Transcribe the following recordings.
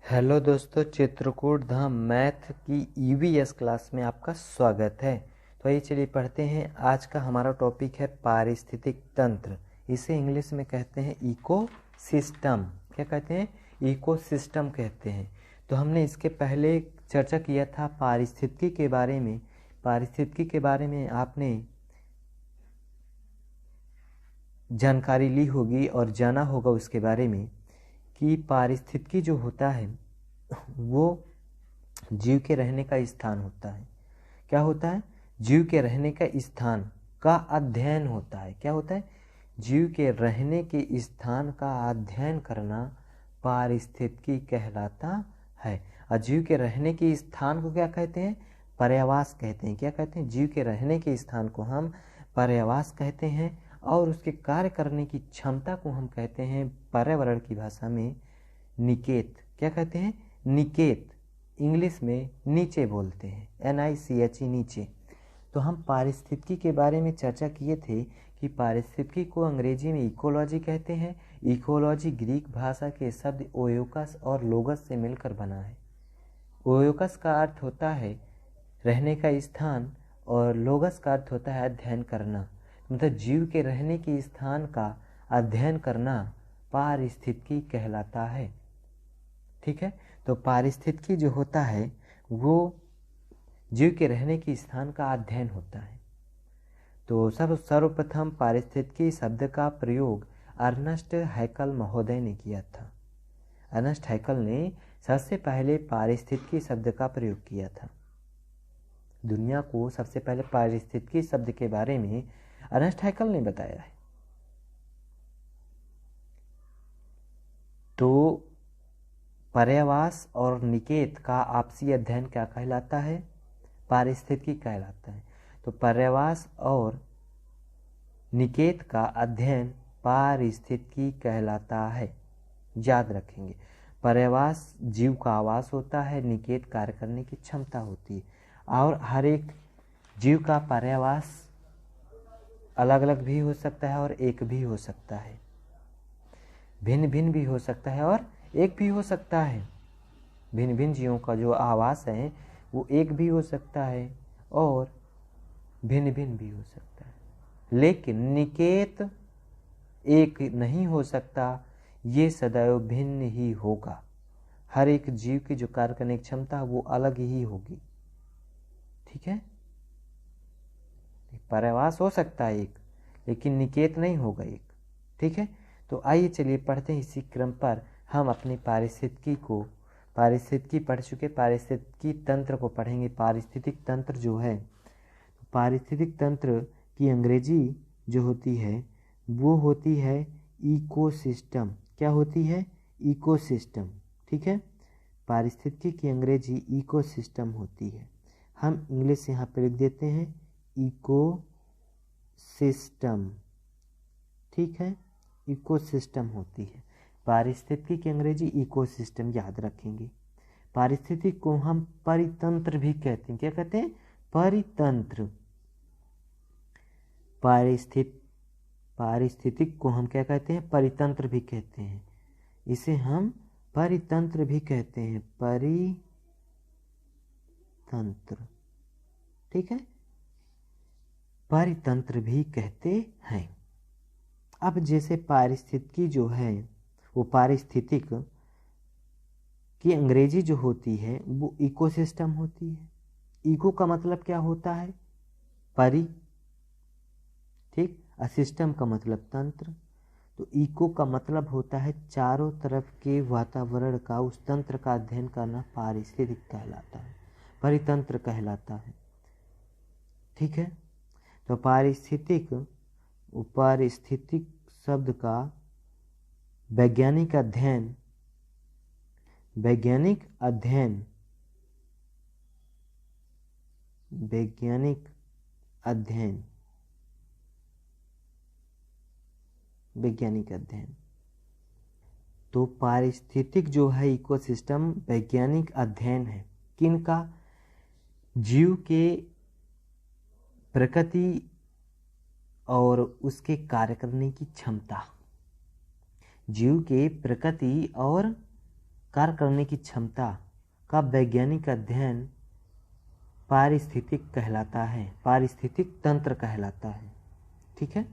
Hello दोस्तों, चित्रकूट धाम math की EVS class में आपका स्वागत है। तो आइए चलिए पढ़ते हैं। आज का हमारा टॉपिक है पारिस्थितिक तंत्र। इसे इंग्लिश में कहते हैं इकोसिस्टम। क्या कहते हैं? इकोसिस्टम कहते हैं। तो हमने इसके पहले चर्चा किया था पारिस्थितिकी के बारे में। पारिस्थितिकी के बारे में आपने जानकारी ली होगी और जाना होगा उसके बारे में कि पारिस्थितिकी जो होता है वो जीव के रहने का स्थान होता है। क्या होता है? जीव के रहने का स्थान का अध्ययन होता है। क्या होता है? जीव के रहने के स्थान का अध्ययन करना पारिस्थितिकी कहलाता है। और जीव के रहने के स्थान को क्या कहते हैं? पर्यावास कहते हैं। क्या कहते हैं? जीव के रहने के स्थान को हम पर्यावास कहते हैं और उसके कार्य करने की क्षमता को हम कहते हैं पर्यावरण की भाषा में निकेत। क्या कहते हैं? निकेत। इंग्लिश में नीचे बोलते हैं, NICHE, नीचे। तो हम पारिस्थितिकी के बारे में चर्चा किए थे कि पारिस्थितिकी को अंग्रेजी में इकोलॉजी कहते हैं। इकोलॉजी ग्रीक भाषा के शब्द ओयोकस और लोगस से मिलकर बना है। ओयोकस का अर्थ होता है रहने का स्थान और लोगस का अर्थ होता है अध्ययन करना। मतलब जीव के रहने के स्थान का अध्ययन करना पारिस्थितिकी कहलाता है। ठीक है। तो पारिस्थितिकी जो होता है वो जीव के रहने के स्थान का अध्ययन होता है। तो सर्वप्रथम पारिस्थितिकी शब्द का प्रयोग अर्नस्ट हैकल महोदय ने किया था। अर्नस्ट हैकल ने सबसे पहले पारिस्थितिकी शब्द का प्रयोग किया था। दुनिया को सबसे पहले पारिस्थितिकी शब्द के बारे में अर्नस्ट हैकल ने बताया है। तो पर्यावास और निकेत का आपसी अध्ययन क्या कहलाता है? पारिस्थितिकी कहलाता है। तो पर्यावास और निकेत का अध्ययन पारिस्थितिकी कहलाता है। याद रखेंगे, पर्यावास जीव का आवास होता है, निकेत कार्य करने की क्षमता होती है। और हर एक जीव का पर्यावास अलग अलग भी हो सकता है और एक भी हो सकता है, भिन्न भिन्न भी हो सकता है और एक भी हो सकता है। भिन्न भिन्न जीवों का जो आवास है वो एक भी हो सकता है और भिन्न भिन्न भी हो सकता है, लेकिन निकेत एक नहीं हो सकता, ये सदैव भिन्न ही होगा। हर एक जीव की जो कार्य करने की क्षमता वो अलग ही होगी। ठीक है। पर्यावास हो सकता है एक, लेकिन निकेत नहीं होगा एक। ठीक है। तो आइए चलिए पढ़ते हैं। इसी क्रम पर हम अपनी पारिस्थितिकी पढ़ चुके, पारिस्थितिकी तंत्र को पढ़ेंगे। पारिस्थितिक तंत्र जो है, पारिस्थितिक तंत्र की अंग्रेजी जो होती है वो होती है इकोसिस्टम। क्या होती है? इकोसिस्टम। ठीक है। पारिस्थितिकी की अंग्रेजी इकोसिस्टम होती है। हम इंग्लिश यहाँ पे लिख देते हैं इकोसिस्टम। ठीक है। इकोसिस्टम होती है। पारिस्थितिकी की अंग्रेजी इकोसिस्टम, याद रखेंगे। पारिस्थितिक को हम परितंत्र भी कहते हैं। क्या कहते हैं? परितंत्र। पारिस्थितिक को हम क्या कहते हैं? परितंत्र भी कहते हैं। इसे हम परितंत्र भी कहते हैं, परितंत्र। ठीक है। परितंत्र भी कहते हैं। अब जैसे पारिस्थितिकी जो है वो पारिस्थितिक की अंग्रेजी जो होती है वो इकोसिस्टम होती है। इको का मतलब क्या होता है? परि। ठीक। सिस्टम का मतलब तंत्र। तो इको का मतलब होता है चारों तरफ के वातावरण का, उस तंत्र का अध्ययन करना पारिस्थितिक कहलाता है, परितंत्र कहलाता है। ठीक है। तो पारिस्थितिक शब्द का वैज्ञानिक अध्ययन वैज्ञानिक अध्ययन। तो पारिस्थितिक जो है इकोसिस्टम वैज्ञानिक अध्ययन है। किनका? जीव के प्रकृति और उसके कार्य करने की क्षमता। जीव के प्रकृति और कार्य करने की क्षमता का वैज्ञानिक अध्ययन पारिस्थितिक कहलाता है, पारिस्थितिक तंत्र कहलाता है। ठीक है,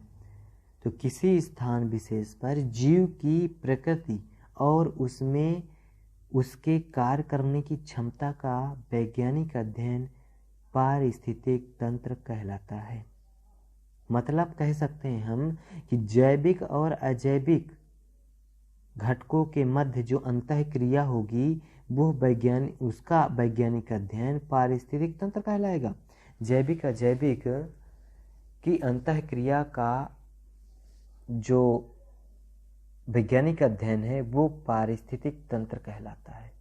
तो किसी स्थान विशेष पर जीव की प्रकृति और उसमें उसके कार्य करने की क्षमता का वैज्ञानिक अध्ययन पारिस्थितिक तंत्र कहलाता है। मतलब कह सकते हैं हम कि जैविक और अजैविक घटकों के मध्य जो अंतःक्रिया होगी वो उसका वैज्ञानिक अध्ययन पारिस्थितिक तंत्र कहलाएगा। जैविक अजैविक की अंतःक्रिया का जो वैज्ञानिक अध्ययन है वो पारिस्थितिक तंत्र कहलाता है।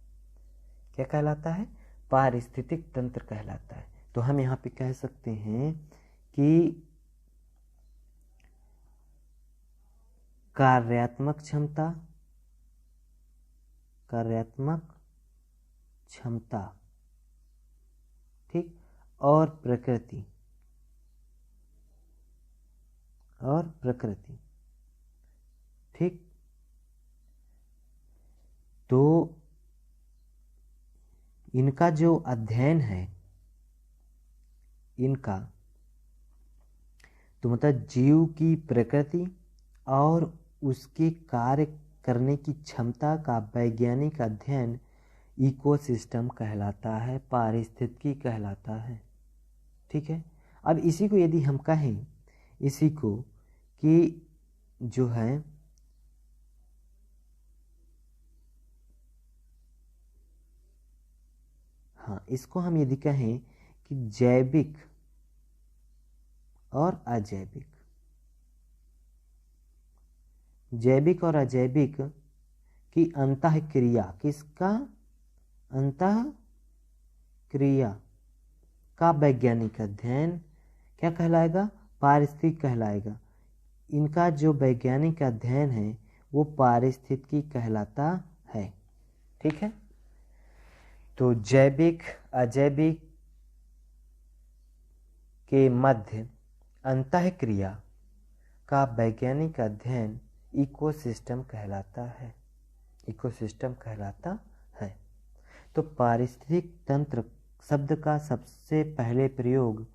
क्या कहलाता है? पारिस्थितिक तंत्र कहलाता है। तो हम यहाँ पे कह सकते हैं कि कार्यात्मक क्षमता, ठीक, और प्रकृति, ठीक। तो इनका जो अध्ययन है, इनका तो मतलब जीव की प्रकृति और उसके कार्य करने की क्षमता का वैज्ञानिक अध्ययन इकोसिस्टम कहलाता है, पारिस्थितिकी कहलाता है। ठीक है, अब इसी को यदि हम कहें, इसी को कि जो है हाँ, इसको हम यदि कहें कि जैविक और अजैविक, जैविक और अजैविक की अंतःक्रिया, किसका? अंतःक्रिया का वैज्ञानिक अध्ययन क्या कहलाएगा? पारिस्थितिक कहलाएगा। इनका जो वैज्ञानिक अध्ययन है वो पारिस्थितिकी कहलाता है। ठीक है, तो जैविक अजैविक के मध्य अंतःक्रिया का वैज्ञानिक अध्ययन इकोसिस्टम कहलाता है, इकोसिस्टम कहलाता है। तो पारिस्थितिक तंत्र शब्द का सबसे पहले प्रयोग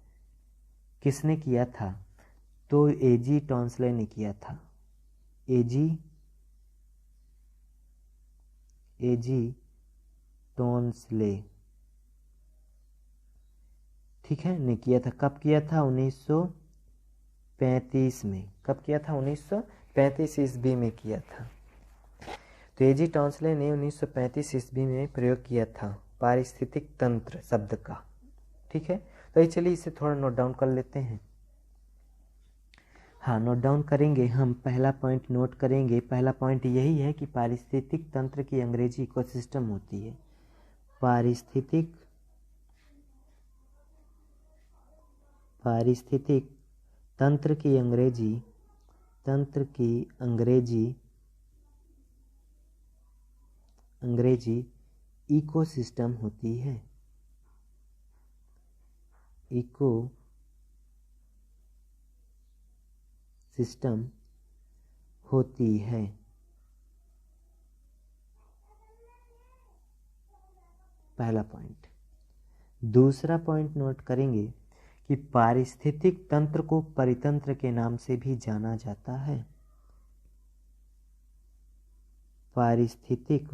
किसने किया था? तो एजी टॉन्सले ने किया था। एजी टॉन्सले, ठीक है, ने किया था। कब किया था? 1935 में। कब किया था? 1935 ईस्वी में किया था। तो एजी टॉन्सले ने 1935 ईस्वी में प्रयोग किया था पारिस्थितिक तंत्र शब्द का। ठीक है, तो चलिए इसे थोड़ा नोट डाउन कर लेते हैं। हाँ, नोट डाउन करेंगे हम। पहला पॉइंट नोट करेंगे। पहला पॉइंट यही है कि पारिस्थितिक तंत्र की अंग्रेजी इकोसिस्टम होती है। पारिस्थितिक तंत्र की अंग्रेजी इकोसिस्टम होती है। इको सिस्टम होती है। पहला पॉइंट। दूसरा पॉइंट नोट करेंगे कि पारिस्थितिक तंत्र को परितंत्र के नाम से भी जाना जाता है। पारिस्थितिक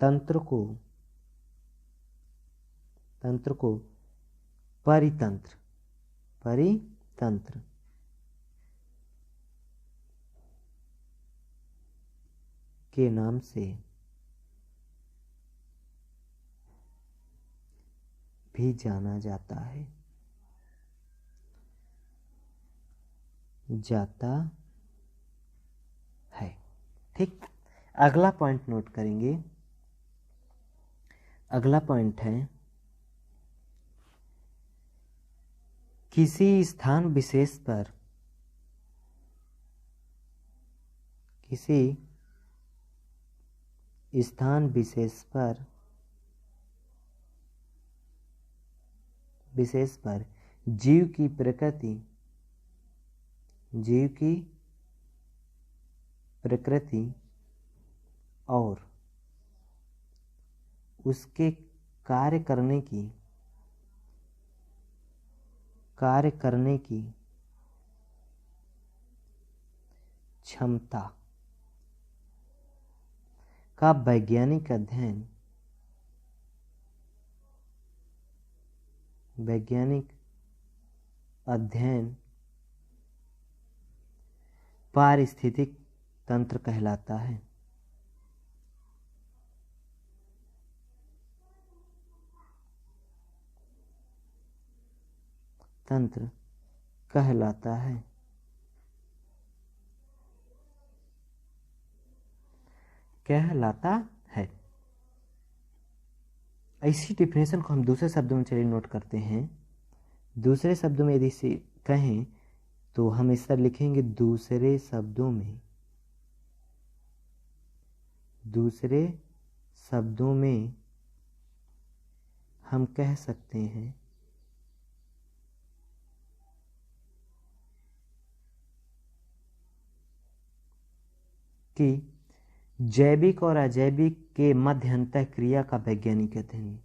तंत्र को परितंत्र के नाम से भी जाना जाता है। ठीक, अगला पॉइंट नोट करेंगे। अगला पॉइंट है किसी स्थान विशेष पर जीव की प्रकृति और उसके कार्य करने की क्षमता का वैज्ञानिक अध्ययन पारिस्थितिक तंत्र कहलाता है। तंत्र कहलाता है। इसी डिफिनेशन को हम दूसरे शब्दों में चलिए नोट करते हैं। दूसरे शब्दों में यदि से कहें तो हम इस तरह लिखेंगे, दूसरे शब्दों में हम कह सकते हैं कि जैविक और अजैविक के मध्य अंतःक्रिया का वैज्ञानिक अध्ययन,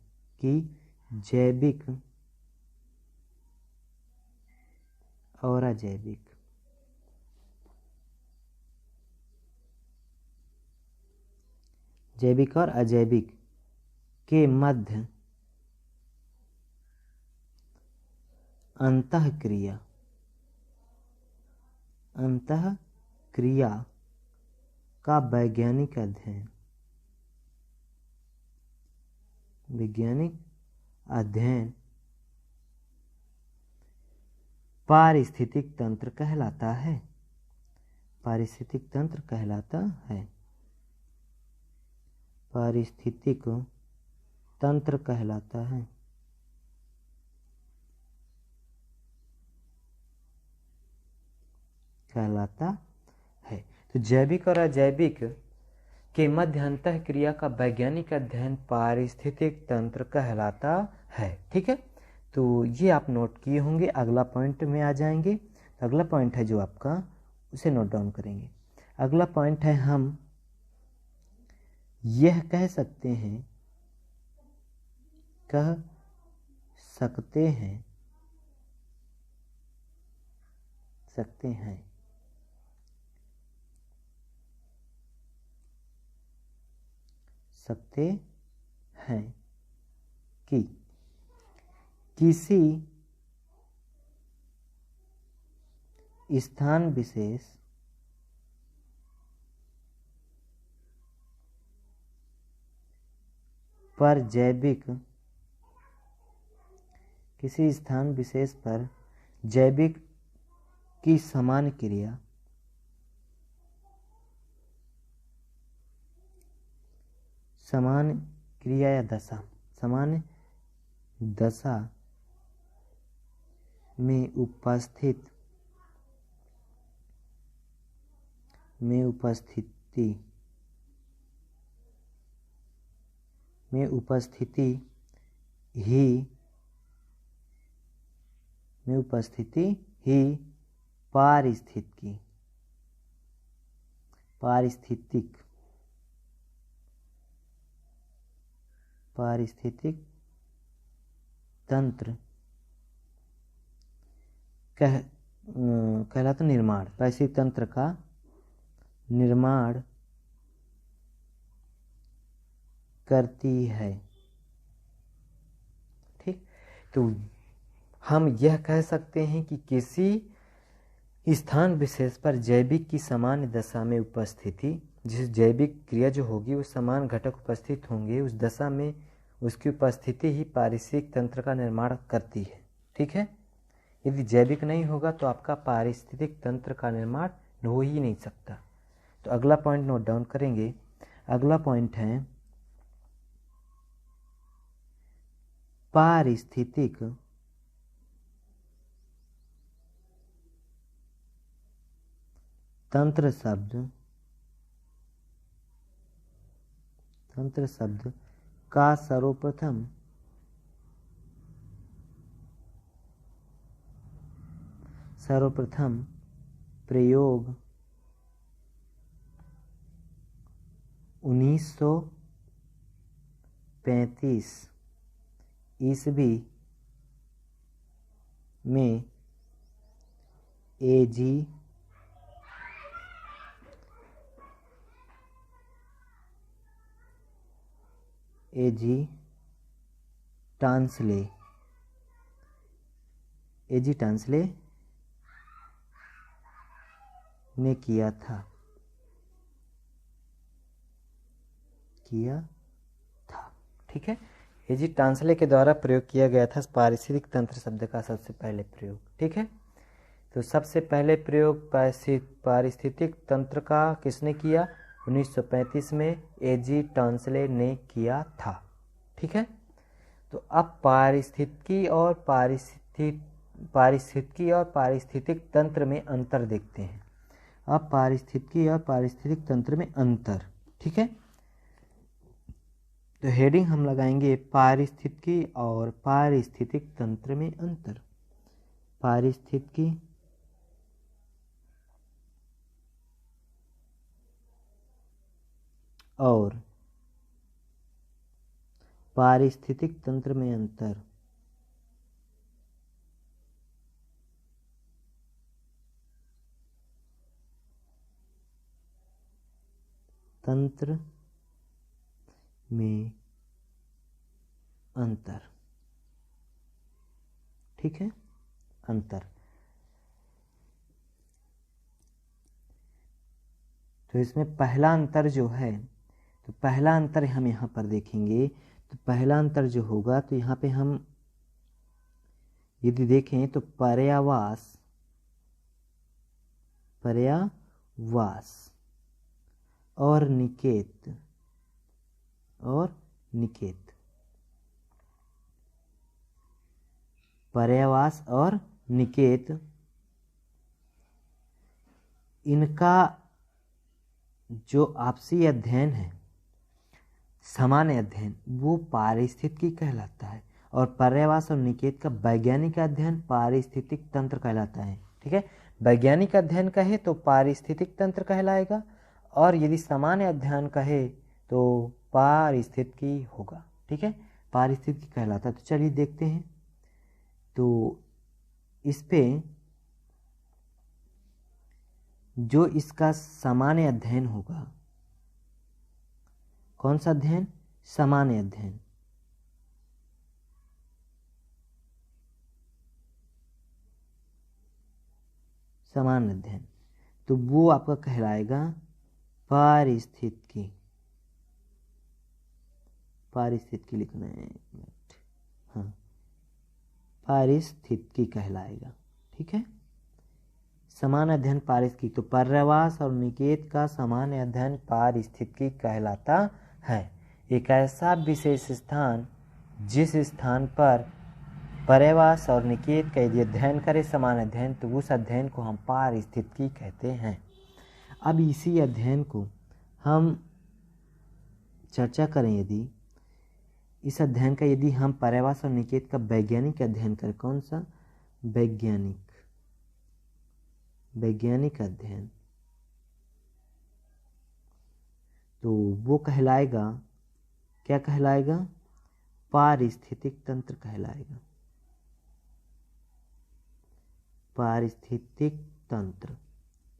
कि जैविक और अजैविक के मध्य अंतःक्रिया का वैज्ञानिक अध्ययन पारिस्थितिक तंत्र कहलाता है। पारिस्थितिक तंत्र कहलाता है। तो जैविक और अजैविक के मध्य अंतःक्रिया का वैज्ञानिक अध्ययन पारिस्थितिक तंत्र कहलाता है। ठीक है, तो ये आप नोट किए होंगे। अगला पॉइंट में आ जाएंगे। तो अगला पॉइंट है जो आपका, उसे नोट डाउन करेंगे। अगला पॉइंट है, हम यह कह सकते हैं कि किसी स्थान विशेष पर जैविक की समान क्रिया या दशा, सामान्य दशा में उपस्थिति ही पारिस्थितिक तंत्र कहलाता निर्माण, पारिस्थितिक तंत्र का निर्माण करती है। ठीक, तो हम यह कह सकते हैं कि किसी स्थान विशेष पर जैविक की समान दशा में उपस्थिति, जिस जैविक क्रिया जो होगी वो समान घटक उपस्थित होंगे, उस दशा में उसकी उपस्थिति ही पारिस्थितिक तंत्र का निर्माण करती है। ठीक है, यदि जैविक नहीं होगा तो आपका पारिस्थितिक तंत्र का निर्माण हो ही नहीं सकता। तो अगला पॉइंट नोट डाउन करेंगे। अगला पॉइंट है, पारिस्थितिक तंत्र शब्द का सर्वप्रथम प्रयोग 1935 ईस्वी में एजी टांसले ने किया था। ठीक है, एजी टांसले के द्वारा प्रयोग किया गया था पारिस्थितिक तंत्र शब्द का सबसे पहले प्रयोग। ठीक है, तो सबसे पहले प्रयोग पारिस्थितिक तंत्र का किसने किया? 1935 में एजी टांसले ने किया था। ठीक है, तो अब पारिस्थितिकी और पारिस्थितिक तंत्र में अंतर देखते हैं। अब पारिस्थितिकी और पारिस्थितिक तंत्र में अंतर। ठीक है, तो हेडिंग हम लगाएंगे पारिस्थितिकी और पारिस्थितिक तंत्र में अंतर। पारिस्थितिकी और पारिस्थितिक तंत्र में अंतर। तंत्र में अंतर। ठीक है, अंतर। तो इसमें पहला अंतर जो है, तो पहला अंतर हम यहाँ पर देखेंगे। तो पहला अंतर जो होगा, तो यहाँ पे हम यदि देखें तो पर्यावास और निकेत पर्यावास और निकेत, इनका जो आपसी अध्ययन है, सामान्य अध्ययन, वो पारिस्थितिकी कहलाता है। और पर्यावास और निकेत का वैज्ञानिक अध्ययन पारिस्थितिक तंत्र कहलाता है। ठीक है, वैज्ञानिक अध्ययन कहे तो पारिस्थितिक तंत्र कहलाएगा, और यदि सामान्य अध्ययन कहे तो पारिस्थितिकी होगा। ठीक है, पारिस्थितिकी कहलाता है। तो चलिए देखते हैं। तो इस पे जो इसका सामान्य अध्ययन होगा, कौन सा अध्ययन? सामान्य अध्ययन। सामान्य अध्ययन, तो वो आपका कहलाएगा पारिस्थितिकी। पारिस्थितिकी लिखना है, हाँ, पारिस्थितिकी कहलाएगा। ठीक है, समान अध्ययन पारिस्थितिकी। तो पर्यावास और निकेत का समान अध्ययन पारिस्थितिकी कहलाता है। एक ऐसा विशेष स्थान जिस स्थान पर पर्यावास और निकेत का यदि अध्ययन करे समान अध्ययन, तो उस अध्ययन को हम पारिस्थितिकी कहते हैं। अब इसी अध्ययन को हम चर्चा करें। यदि इस अध्ययन का यदि हम पर्यावास और निकेत का वैज्ञानिक अध्ययन करें, कौन सा? वैज्ञानिक अध्ययन, तो वो कहलाएगा, क्या कहलाएगा? पारिस्थितिक तंत्र कहलाएगा। पारिस्थितिक तंत्र।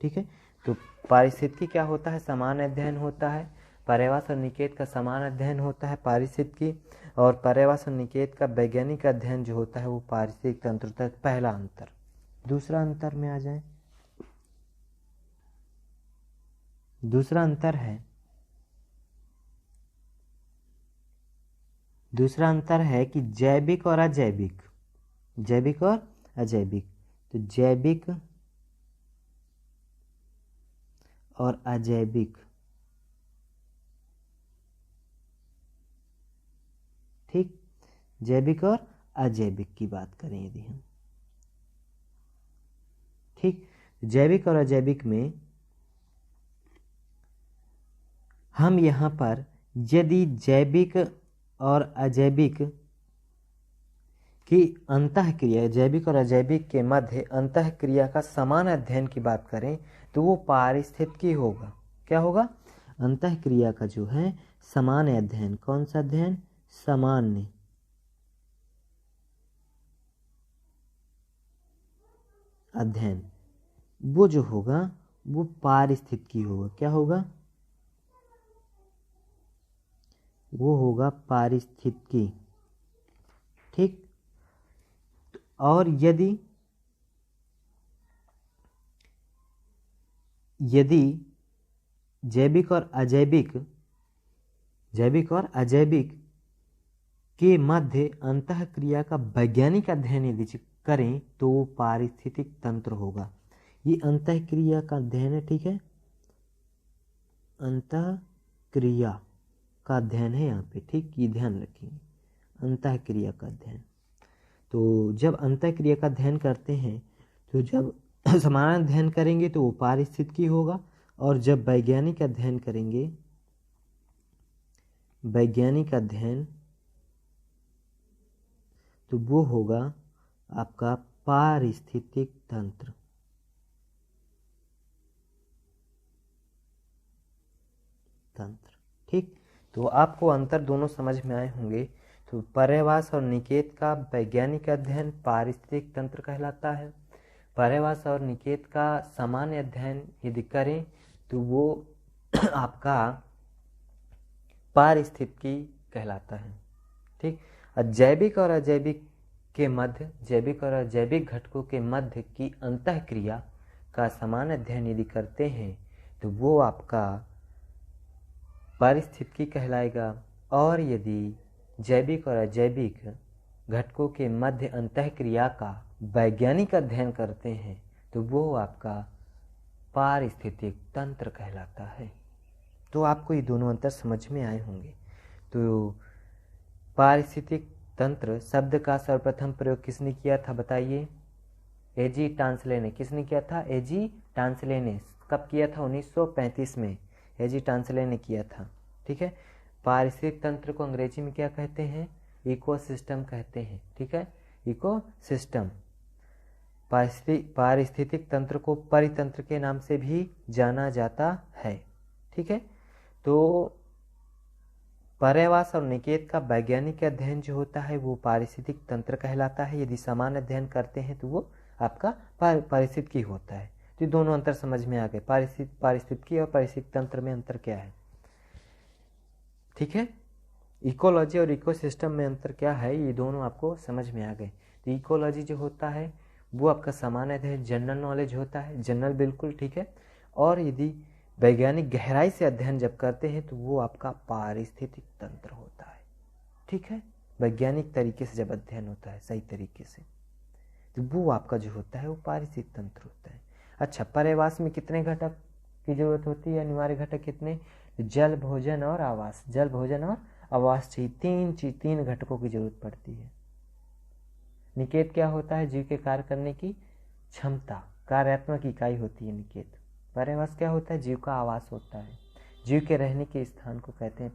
ठीक है, तो पारिस्थितिकी क्या होता है? समान अध्ययन होता है। पर्यावास और निकेत का समान अध्ययन होता है पारिस्थितिकी, और पर्यावास और निकेत का वैज्ञानिक अध्ययन जो होता है वो पारिस्थितिक तंत्र तक। पहला अंतर। दूसरा अंतर में आ जाए। दूसरा अंतर है कि जैविक और अजैविक। जैविक और अजैविक। तो जैविक और अजैविक, ठीक, जैविक और अजैविक की बात करें यदि हम, ठीक, जैविक और अजैविक में हम यहाँ पर यदि जैविक और अजैविक की अंतःक्रिया, जैविक और अजैविक के मध्य अंतःक्रिया का समान अध्ययन की बात करें, तो वो पारिस्थितिकी होगा। क्या होगा? अंतःक्रिया का जो है सामान्य अध्ययन, कौन सा अध्ययन, सामान्य अध्ययन, वो जो होगा वो पारिस्थितिकी होगा। क्या होगा, वो होगा पारिस्थितिकी। ठीक, और यदि जैविक और अजैविक के मध्य अंतःक्रिया का वैज्ञानिक अध्ययन यदि करें तो वो पारिस्थितिक तंत्र होगा। ये अंतःक्रिया का अध्ययन है, ठीक है, अंतःक्रिया का अध्ययन है यहाँ पे, ठीक, ये ध्यान रखेंगे, अंतःक्रिया का अध्ययन। तो जब अंतःक्रिया का अध्ययन करते हैं तो जब समान अध्ययन करेंगे तो वो पारिस्थितिकी होगा, और जब वैज्ञानिक अध्ययन करेंगे, वैज्ञानिक अध्ययन, तो वो होगा आपका पारिस्थितिक तंत्र। ठीक, तो आपको अंतर दोनों समझ में आए होंगे। तो पर्यावास और निकेत का वैज्ञानिक अध्ययन पारिस्थितिक तंत्र कहलाता है। पर्यावास और निकेत का सामान्य अध्ययन यदि करें तो वो आपका पारिस्थितिकी कहलाता है। ठीक, जैविक और अजैविक के मध्य, जैविक और अजैविक घटकों के मध्य की अंतःक्रिया का समान अध्ययन यदि करते हैं तो वो आपका पारिस्थितिकी कहलाएगा। और यदि जैविक और अजैविक घटकों के मध्य अंतःक्रिया का वैज्ञानिक अध्ययन करते हैं तो वो आपका पारिस्थितिक तंत्र कहलाता है। तो आपको ये दोनों अंतर समझ में आए होंगे। तो पारिस्थितिक तंत्र शब्द का सर्वप्रथम प्रयोग किसने किया था बताइए? एजी टांसले ने। किसने किया था? एजी टांसले ने। कब किया था? 1935 में एजी टांसले ने किया था। ठीक है, पारिस्थितिक तंत्र को अंग्रेजी में क्या कहते हैं? इकोसिस्टम कहते हैं। ठीक है, इकोसिस्टम। पारिस्थितिक तंत्र को परितंत्र के नाम से भी जाना जाता है। ठीक है, तो पर्यावास और निकेत का वैज्ञानिक अध्ययन जो होता है वो पारिस्थितिक तंत्र कहलाता है। यदि समान अध्ययन करते हैं तो वो आपका पारिस्थितिकी होता है। तो दोनों अंतर समझ में आ गए। पारिस्थितिकी और पारिस्थितिक तंत्र में अंतर क्या है? ठीक है, इकोलॉजी और इकोसिस्टम में अंतर क्या है, ये दोनों आपको समझ में आ गए। तो इकोलॉजी जो होता है वो आपका सामान्य अध्ययन, जनरल नॉलेज होता है, जनरल बिल्कुल। ठीक है, और यदि वैज्ञानिक गहराई से अध्ययन जब करते हैं तो वो आपका पारिस्थितिक तंत्र होता है। ठीक है, वैज्ञानिक तरीके से जब अध्ययन होता है सही तरीके से तो वो आपका जो होता है वो पारिस्थितिक तंत्र होता है। अच्छा, पर्यावास में कितने घटक की जरूरत होती है? अनिवार्य घटक कितने? जल, भोजन और आवास। जल, भोजन और आवास चाहिए। तीन घटकों की जरूरत पड़ती है। निकेत क्या होता है? जीव के कार्य करने की क्षमता, कार्यात्मक इकाई होती है निकेत। पर्यावास क्या होता है? जीव का आवास होता है, जीव के रहने के स्थान को कहते हैं